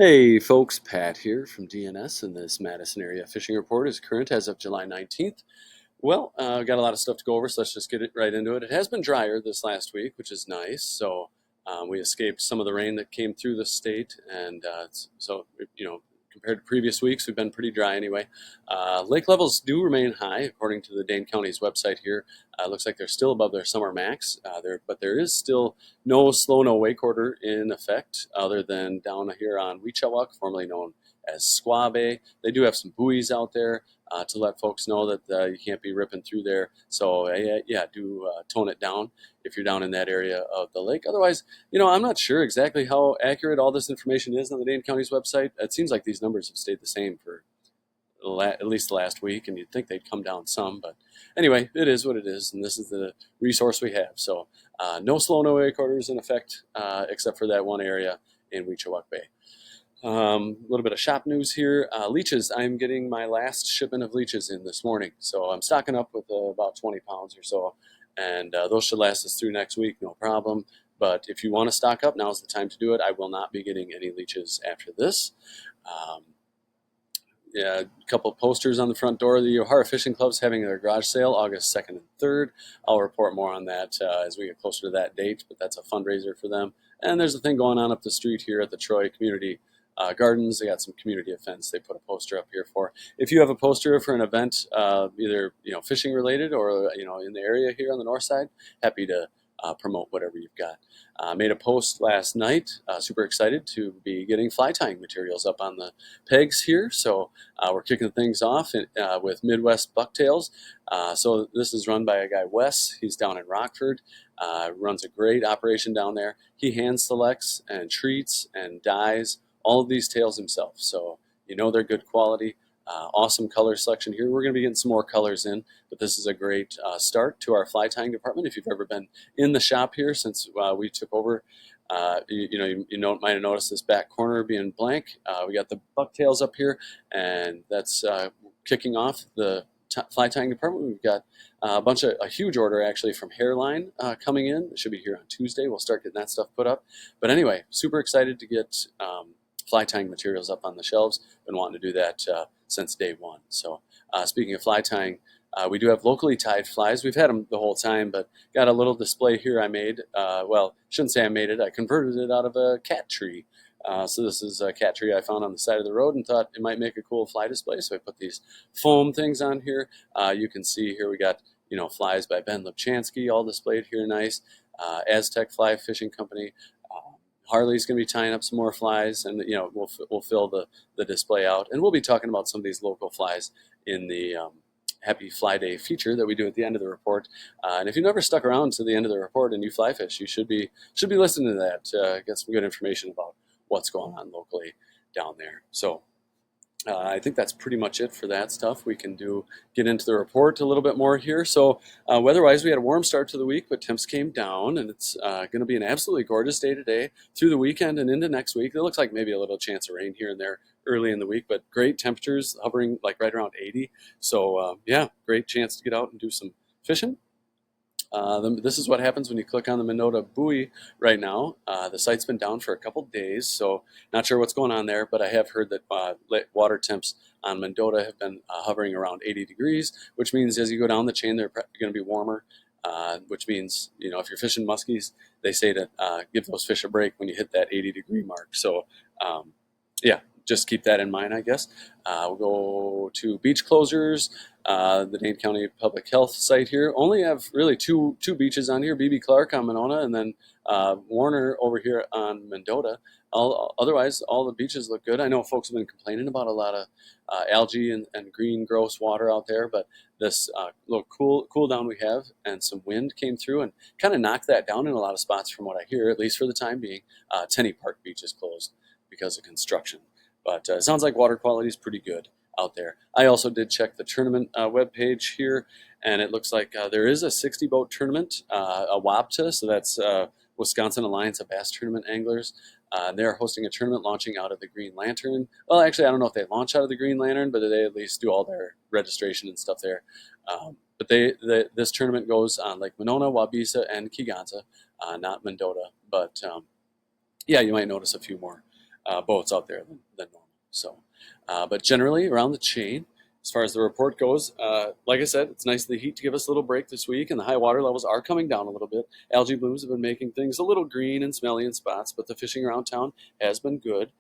Hey folks, Pat here from DNS, and this Madison area fishing report is current as of July 19th. Well, got a lot of stuff to go over, so let's just get it right into it. It has been drier this last week, which is nice. So we escaped some of the rain that came through the state, and so compared to previous weeks, we've been pretty dry anyway. Lake levels do remain high, according to the Dane County's website here. Looks like they're still above their summer max, but there is still no slow no wake order in effect, other than down here on Weechawak, formerly known as Squaw Bay. They do have some buoys out there to let folks know that you can't be ripping through there. So yeah, do tone it down if you're down in that area of the lake. Otherwise, I'm not sure exactly how accurate all this information is on the Dane County's website. It seems like these numbers have stayed the same for at least the last week, and you'd think they'd come down some. But anyway, it is what it is, and this is the resource we have. So no slow no wake orders in effect, except for that one area in Weechawak Bay. A little bit of shop news here. Leeches. I'm getting my last shipment of leeches in this morning. So I'm stocking up with about 20 pounds or so. And those should last us through next week, no problem. But if you want to stock up, now's the time to do it. I will not be getting any leeches after this. Yeah, a couple posters on the front door. The O'Hara Fishing Club's having their garage sale August 2nd and 3rd. I'll report more on that as we get closer to that date, but that's a fundraiser for them. And there's a thing going on up the street here at the Troy Community Gardens. They got some community events they put a poster up here for. If you have a poster for an event, either fishing related or in the area here on the north side, happy to promote whatever you've got. Made a post last night. Super excited to be getting fly tying materials up on the pegs here. So we're kicking things off with Midwest Bucktails. So this is run by a guy, Wes. He's down in Rockford. Runs a great operation down there. He hand selects and treats and dyes all of these tails himself. So they're good quality. Awesome color selection here. We're going to be getting some more colors in, but this is a great start to our fly tying department. If you've ever been in the shop here since we took over, might have noticed this back corner being blank. We got the bucktails up here, and that's kicking off the fly tying department. We've got a huge order actually from Hairline coming in. It should be here on Tuesday. We'll start getting that stuff put up. But anyway, super excited to get fly tying materials up on the shelves. Been wanting to do that since day one. So speaking of fly tying, we do have locally tied flies. We've had them the whole time, but got a little display here I made. Well, shouldn't say I made it. I converted it out of a cat tree. So this is a cat tree I found on the side of the road and thought it might make a cool fly display. So I put these foam things on here. You can see here we got flies by Ben Lipchansky all displayed here nice. Aztec Fly Fishing Company. Harley's going to be tying up some more flies, and we'll fill the display out, and we'll be talking about some of these local flies in the Happy Fly Day feature that we do at the end of the report. And if you never stuck around to the end of the report and you fly fish, you should be listening to that. Get some good information about what's going on locally down there. So I think that's pretty much it for that stuff. We can get into the report a little bit more here. So weather-wise, we had a warm start to the week, but temps came down, and it's going to be an absolutely gorgeous day today through the weekend and into next week. It looks like maybe a little chance of rain here and there early in the week, but great temperatures hovering like right around 80. So yeah, great chance to get out and do some fishing. This is what happens when you click on the Monona buoy right now. The site's been down for a couple days, so not sure what's going on there, but I have heard that water temps on Monona have been hovering around 80 degrees, which means as you go down the chain, they're going to be warmer, which means, if you're fishing muskies, they say to give those fish a break when you hit that 80-degree mark. So, yeah, just keep that in mind, I guess. We'll go to beach closures. The Dane County Public Health site here only have really two beaches on here, B.B. Clark on Monona and then Warner over here on Mendota. Otherwise, all the beaches look good. I know folks have been complaining about a lot of algae and green gross water out there, but this little cool down we have and some wind came through and kind of knocked that down in a lot of spots from what I hear, at least for the time being. Tenney Park Beach is closed because of construction. But it sounds like water quality is pretty good out there. I also did check the tournament webpage here, and it looks like there is a 60-boat tournament, a WAPTA, so that's Wisconsin Alliance of Bass Tournament Anglers. They're hosting a tournament launching out of the Green Lantern. Well, actually, I don't know if they launch out of the Green Lantern, but they at least do all their registration and stuff there. But this tournament goes on Lake Monona, Wabisa, and Keeganza, not Mendota. But yeah, you might notice a few more boats out there than normal. So, but generally around the chain, as far as the report goes, like I said, it's nice of the heat to give us a little break this week, and the high water levels are coming down a little bit. Algae blooms have been making things a little green and smelly in spots, but the fishing around town has been good.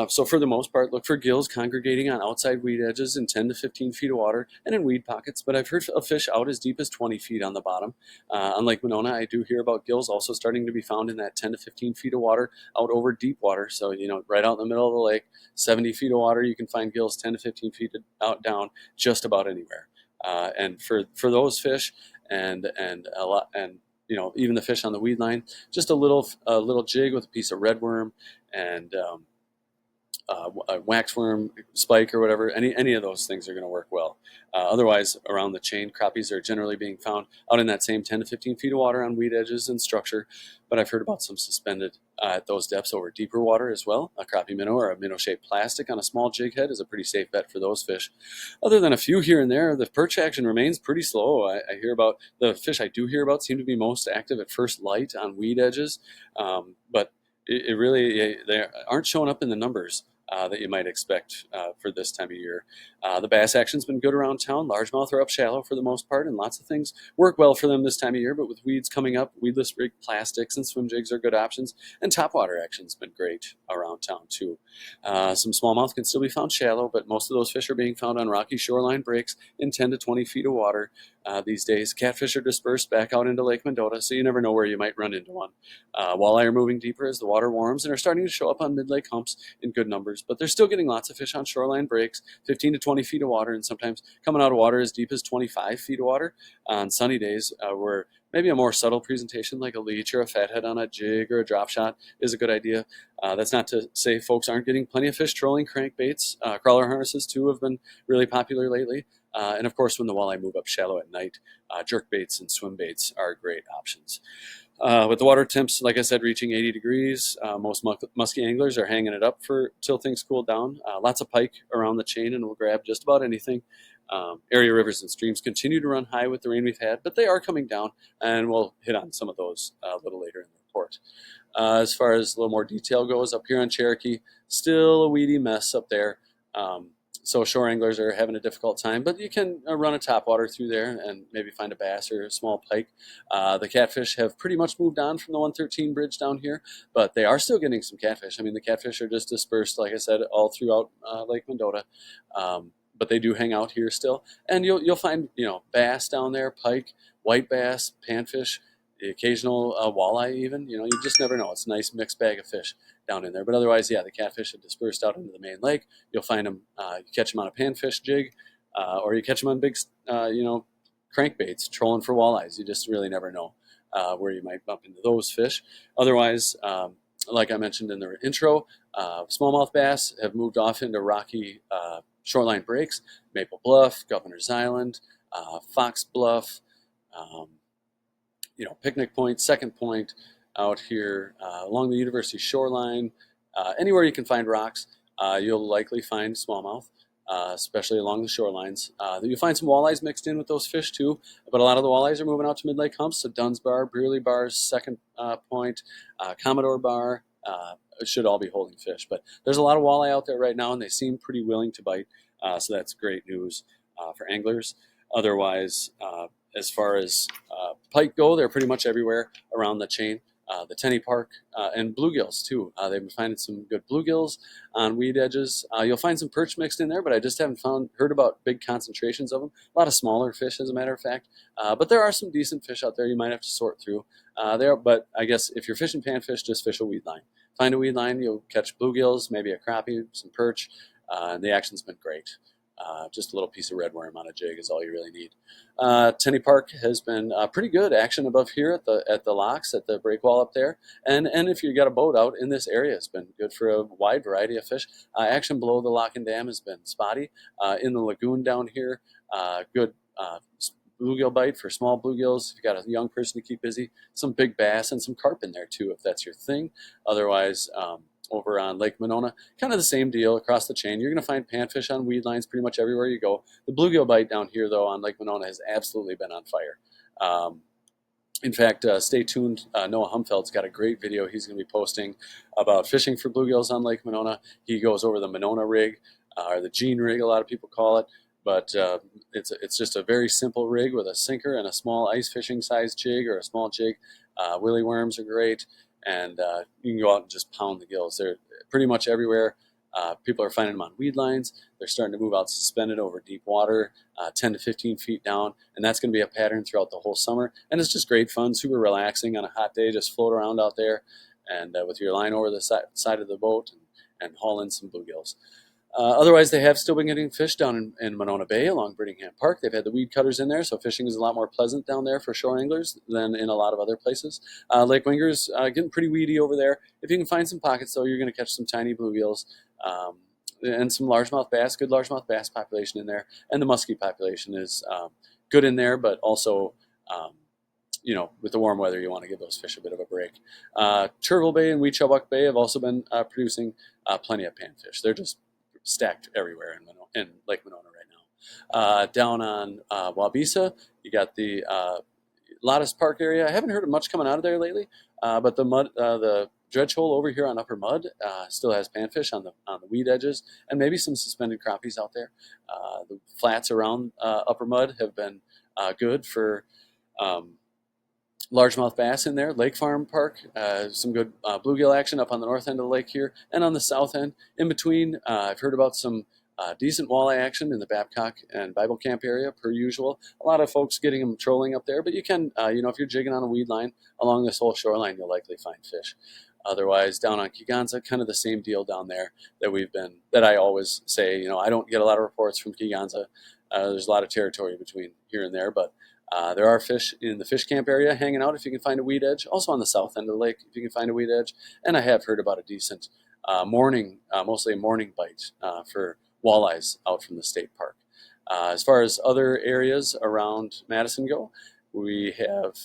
So for the most part, look for gills congregating on outside weed edges in 10 to 15 feet of water and in weed pockets, but I've heard of fish out as deep as 20 feet on the bottom. On Lake Monona, I do hear about gills also starting to be found in that 10 to 15 feet of water out over deep water. So, right out in the middle of the lake, 70 feet of water, you can find gills 10 to 15 feet out down just about anywhere. And for those fish and a lot, and even the fish on the weed line, just a little jig with a piece of redworm and a waxworm spike or whatever, any of those things are going to work well. Otherwise, around the chain, crappies are generally being found out in that same 10 to 15 feet of water on weed edges and structure, but I've heard about some suspended at those depths over deeper water as well. A crappie minnow or a minnow-shaped plastic on a small jig head is a pretty safe bet for those fish. Other than a few here and there, the perch action remains pretty slow. I hear about the fish I do hear about seem to be most active at first light on weed edges, but it really they aren't showing up in the numbers that you might expect for this time of year. The bass action's been good around town. Largemouth are up shallow for the most part, and lots of things work well for them this time of year. But with weeds coming up, weedless rig plastics and swim jigs are good options. And topwater action's been great around town too. Some smallmouth can still be found shallow, but most of those fish are being found on rocky shoreline breaks in 10 to 20 feet of water these days. Catfish are dispersed back out into Lake Mendota, so you never know where you might run into one. Walleye are moving deeper as the water warms and are starting to show up on mid-lake humps in good numbers, but they're still getting lots of fish on shoreline breaks, 15 to 20 feet of water, and sometimes coming out of water as deep as 25 feet of water on sunny days where maybe a more subtle presentation like a leech or a fathead on a jig or a drop shot is a good idea. That's not to say folks aren't getting plenty of fish trolling crankbaits. Crawler harnesses too have been really popular lately. And of course, when the walleye move up shallow at night, jerk baits and swim baits are great options. With the water temps, like I said, reaching 80 degrees, most musky anglers are hanging it up for till things cool down. Lots of pike around the chain, and we'll grab just about anything. Area rivers and streams continue to run high with the rain we've had, but they are coming down, and we'll hit on some of those a little later in the report. As far as a little more detail goes, up here on Cherokee, still a weedy mess up there. So shore anglers are having a difficult time, but you can run a topwater through there and maybe find a bass or a small pike. The catfish have pretty much moved on from the 113 bridge down here, but they are still getting some catfish. I mean, the catfish are just dispersed, like I said, all throughout Lake Mendota. But they do hang out here still, and you'll find bass down there, pike, white bass, panfish, the occasional walleye even. You just never know. It's a nice mixed bag of fish down in there. But otherwise, yeah, the catfish have dispersed out into the main lake. You'll find them. You catch them on a panfish jig, or you catch them on big, crankbaits, trolling for walleyes. You just really never know where you might bump into those fish. Otherwise, like I mentioned in the intro, smallmouth bass have moved off into rocky shoreline breaks. Maple Bluff, Governor's Island, Fox Bluff. Picnic Point, Second Point, out here along the University shoreline. Anywhere you can find rocks, you'll likely find smallmouth, especially along the shorelines. You'll find some walleyes mixed in with those fish too, but a lot of the walleyes are moving out to mid-lake humps, so Dunn's Bar, Brearley Bar, Second Point, Commodore Bar, should all be holding fish. But there's a lot of walleye out there right now, and they seem pretty willing to bite, so that's great news for anglers. Otherwise, as far as pike go, they're pretty much everywhere around the chain. The Tenney Park and bluegills too. They've been finding some good bluegills on weed edges. You'll find some perch mixed in there, but I just haven't heard about big concentrations of them. A lot of smaller fish, as a matter of fact. But there are some decent fish out there you might have to sort through. But I guess if you're fishing panfish, just fish a weed line. Find a weed line, you'll catch bluegills, maybe a crappie, some perch, and the action's been great. Just a little piece of redworm on a jig is all you really need. Tenney Park has been pretty good action above here at the locks, at the breakwall up there, and if you got a boat out in this area, it's been good for a wide variety of fish. Action below the lock and dam has been spotty. In the lagoon down here, good bluegill bite for small bluegills. If you got a young person to keep busy, some big bass and some carp in there too, if that's your thing. Otherwise, over on Lake Monona, kind of the same deal across the chain. You're going to find panfish on weed lines pretty much everywhere you go. The bluegill bite down here, though, on Lake Monona has absolutely been on fire. In fact, stay tuned. Noah Humfeld's got a great video he's going to be posting about fishing for bluegills on Lake Monona. He goes over the Monona rig, or the Gene rig, a lot of people call it. But it's just a very simple rig with a sinker and a small ice fishing size jig or a small jig. Willy worms are great, and you can go out and just pound the gills. They're pretty much everywhere. People are finding them on weed lines. They're starting to move out suspended over deep water, 10 to 15 feet down, and that's going to be a pattern throughout the whole summer. And it's just great fun, super relaxing on a hot day. Just float around out there, and with your line over the side of the boat, and haul in some bluegills. Otherwise, they have still been getting fish down in Monona Bay along Brittingham Park. They've had the weed cutters in there, so fishing is a lot more pleasant down there for shore anglers than in a lot of other places. Lake Winger's getting pretty weedy over there. If you can find some pockets, though, you're going to catch some tiny bluegills and some largemouth bass, good largemouth bass population in there. And the muskie population is good in there, but also with the warm weather, you want to give those fish a bit of a break. Turville Bay and Weechubbuck Bay have also been producing plenty of panfish. They're just stacked everywhere in Lake Monona right now. Down on Wabisa, you got the Lattice Park area. I haven't heard of much coming out of there lately, but the dredge hole over here on Upper Mud still has panfish on the weed edges, and maybe some suspended crappies out there. The flats around Upper Mud have been good for largemouth bass in there. Lake Farm Park, some good bluegill action up on the north end of the lake here, and on the south end. In between, I've heard about some decent walleye action in the Babcock and Bible Camp area, per usual. A lot of folks getting them trolling up there, but you can, if you're jigging on a weed line along this whole shoreline, you'll likely find fish. Otherwise, down on Keeganza, kind of the same deal down there that I always say, I don't get a lot of reports from Keeganza. There's a lot of territory between here and there, but there are fish in the fish camp area hanging out if you can find a weed edge. Also on the south end of the lake if you can find a weed edge. And I have heard about a decent mostly a morning bite for walleyes out from the state park. As far as other areas around Madison go, we have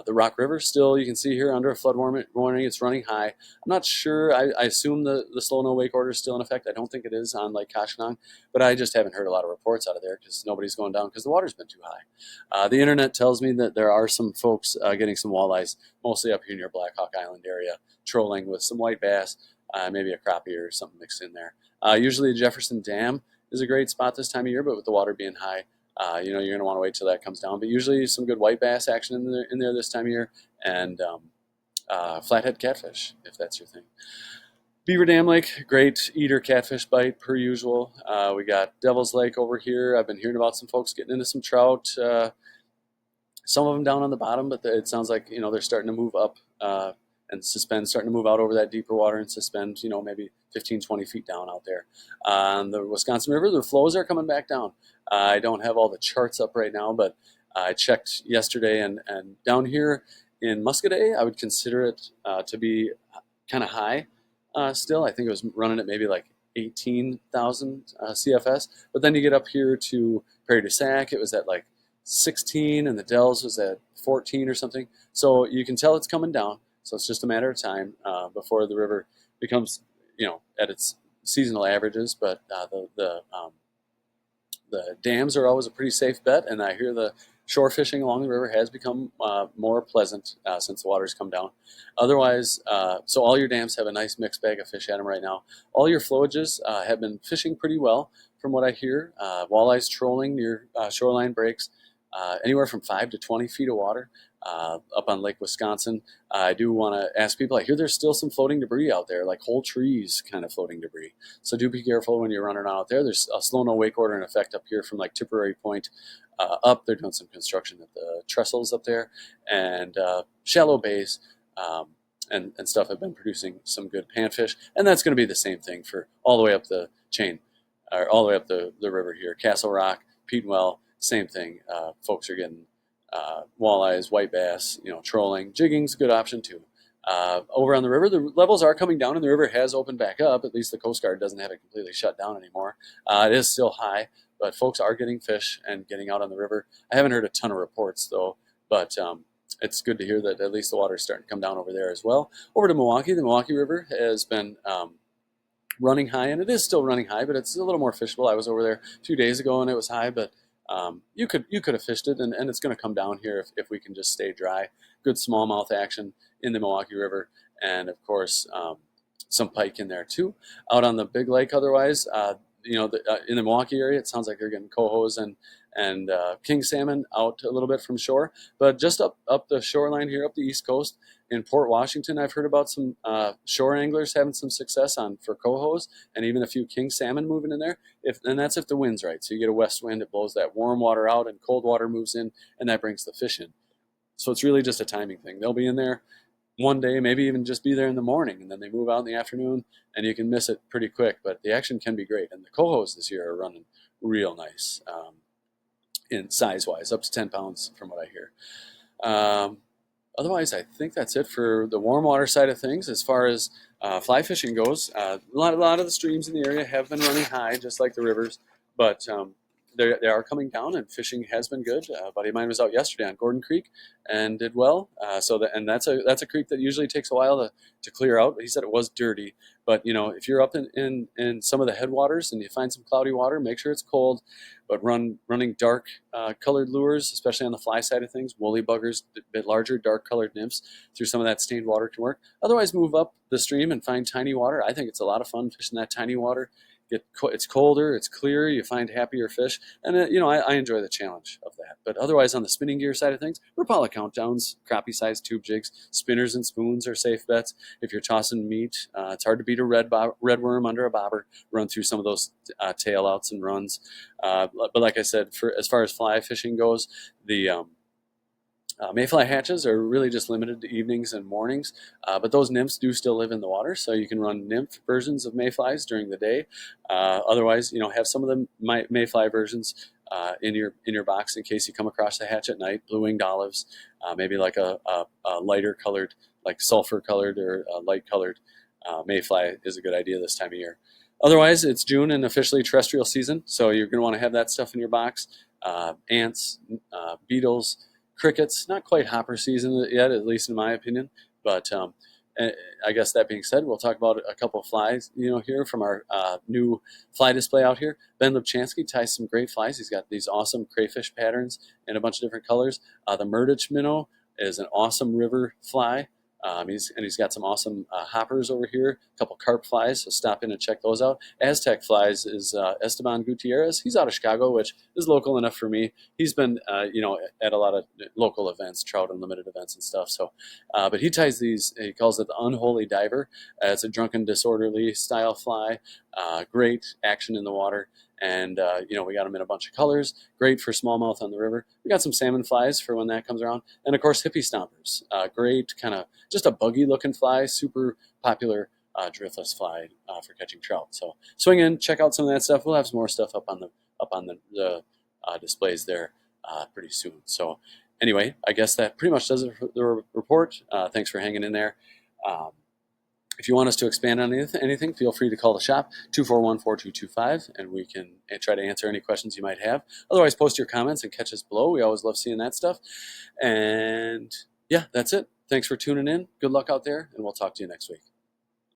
the Rock River still, you can see here under a flood warning. It's running high. I'm not sure. I assume the slow no wake order is still in effect. I don't think it is on Lake Koshinong, but I just haven't heard a lot of reports out of there because nobody's going down because the water's been too high. The internet tells me that there are some folks getting some walleyes, mostly up here near Black Hawk Island area, trolling with some white bass, maybe a crappie or something mixed in there. Usually the Jefferson Dam is a great spot this time of year, but with the water being high, you're going to want to wait till that comes down. But usually some good white bass action in there this time of year, and flathead catfish, if that's your thing. Beaver Dam Lake, great eater catfish bite per usual. We got Devil's Lake over here. I've been hearing about some folks getting into some trout. Some of them down on the bottom, but it sounds like they're starting to move up and starting to move out over that deeper water and suspend, maybe 15, 20 feet down out there. On the Wisconsin River, the flows are coming back down. I don't have all the charts up right now, but I checked yesterday, and down here in Muscadet, I would consider it to be kind of high still. I think it was running at maybe like 18,000 CFS, but then you get up here to Prairie du Sac, it was at like 16, and the Dells was at 14 or something. So you can tell it's coming down. So it's just a matter of time before the river becomes, at its seasonal averages. But the dams are always a pretty safe bet, and I hear the shore fishing along the river has become more pleasant since the water's come down. Otherwise, so all your dams have a nice mixed bag of fish at them right now. All your flowages have been fishing pretty well, from what I hear. Walleyes trolling near shoreline breaks, anywhere from 5 to 20 feet of water. Up on Lake Wisconsin, I do want to ask people, I hear there's still some floating debris out there, like whole trees kind of floating debris. So do be careful when you're running out there. There's a slow no wake order in effect up here from like Tipperary Point up. They're doing some construction at the trestles up there, and shallow bays and stuff have been producing some good panfish, and that's going to be the same thing for all the way up the chain, or all the way up the river here. Castle Rock, Petenwell, same thing. Folks are getting walleyes, white bass, trolling. Jigging's a good option too. Over on the river, the levels are coming down and the river has opened back up. At least the Coast Guard doesn't have it completely shut down anymore. It is still high, but folks are getting fish and getting out on the river. I haven't heard a ton of reports though, but it's good to hear that at least the water is starting to come down over there as well. Over to Milwaukee, the Milwaukee River has been running high, and it is still running high, but it's a little more fishable. I was over there a few days ago and it was high, but You could have fished it, and it's going to come down here if we can just stay dry. Good smallmouth action in the Milwaukee River, and of course some pike in there too. Out on the big lake, otherwise, in the Milwaukee area, it sounds like they're getting cohos and king salmon out a little bit from shore, but just up the shoreline here, up the East Coast in Port Washington, I've heard about some shore anglers having some success on for cohos and even a few king salmon moving in there. And that's if the wind's right. So you get a west wind, it blows that warm water out, and cold water moves in, and that brings the fish in. So it's really just a timing thing. They'll be in there one day, maybe even just be there in the morning, and then they move out in the afternoon, and you can miss it pretty quick. But the action can be great, and the cohos this year are running real nice in size-wise, up to 10 pounds from what I hear. Otherwise, I think that's it for the warm water side of things. As far as fly fishing goes, a lot of the streams in the area have been running high, just like the rivers, but they are coming down, and fishing has been good. A buddy of mine was out yesterday on Gordon Creek and did well. And that's a creek that usually takes a while to clear out. He said it was dirty, but if you're up in some of the headwaters and you find some cloudy water, make sure it's cold. But running dark colored lures, especially on the fly side of things, woolly buggers, a bit larger, dark colored nymphs through some of that stained water can work. Otherwise, move up the stream and find tiny water. I think it's a lot of fun fishing that tiny water. It's colder, it's clearer, you find happier fish, and I enjoy the challenge of that. But otherwise, on the spinning gear side of things, Rapala countdowns, crappie-sized tube jigs, spinners and spoons are safe bets. If you're tossing meat, it's hard to beat a red worm under a bobber. Run through some of those tail outs and runs. But like I said, as far as fly fishing goes, the mayfly hatches are really just limited to evenings and mornings, but those nymphs do still live in the water, so you can run nymph versions of mayflies during the day. Otherwise, have some of the mayfly versions in your box in case you come across a hatch at night. Blue-winged olives, maybe like a lighter colored, like sulfur colored or light colored mayfly is a good idea this time of year. Otherwise, it's June and officially terrestrial season, so you're going to want to have that stuff in your box. Ants, beetles, crickets, not quite hopper season yet, at least in my opinion. But I guess that being said, we'll talk about a couple of flies, here from our new fly display out here. Ben Lipchansky ties some great flies. He's got these awesome crayfish patterns in a bunch of different colors. The Murdich minnow is an awesome river fly. He's got some awesome hoppers over here, a couple carp flies, so stop in and check those out. Aztec flies is Esteban Gutierrez. He's out of Chicago, which is local enough for me. He's been, at a lot of local events, trout unlimited events and stuff. So, but he ties these. He calls it the Unholy Diver. It's a drunken, disorderly style fly. Great action in the water. And, we got them in a bunch of colors. Great for smallmouth on the river. We got some salmon flies for when that comes around. And, of course, hippie stompers. Great kind of just a buggy-looking fly. Super popular driftless fly for catching trout. So swing in, check out some of that stuff. We'll have some more stuff up on the displays there pretty soon. So anyway, I guess that pretty much does it for the report. Thanks for hanging in there. If you want us to expand on anything, feel free to call the shop, 241-4225, and we can try to answer any questions you might have. Otherwise, post your comments and catch us below. We always love seeing that stuff. And yeah, that's it. Thanks for tuning in. Good luck out there, and we'll talk to you next week.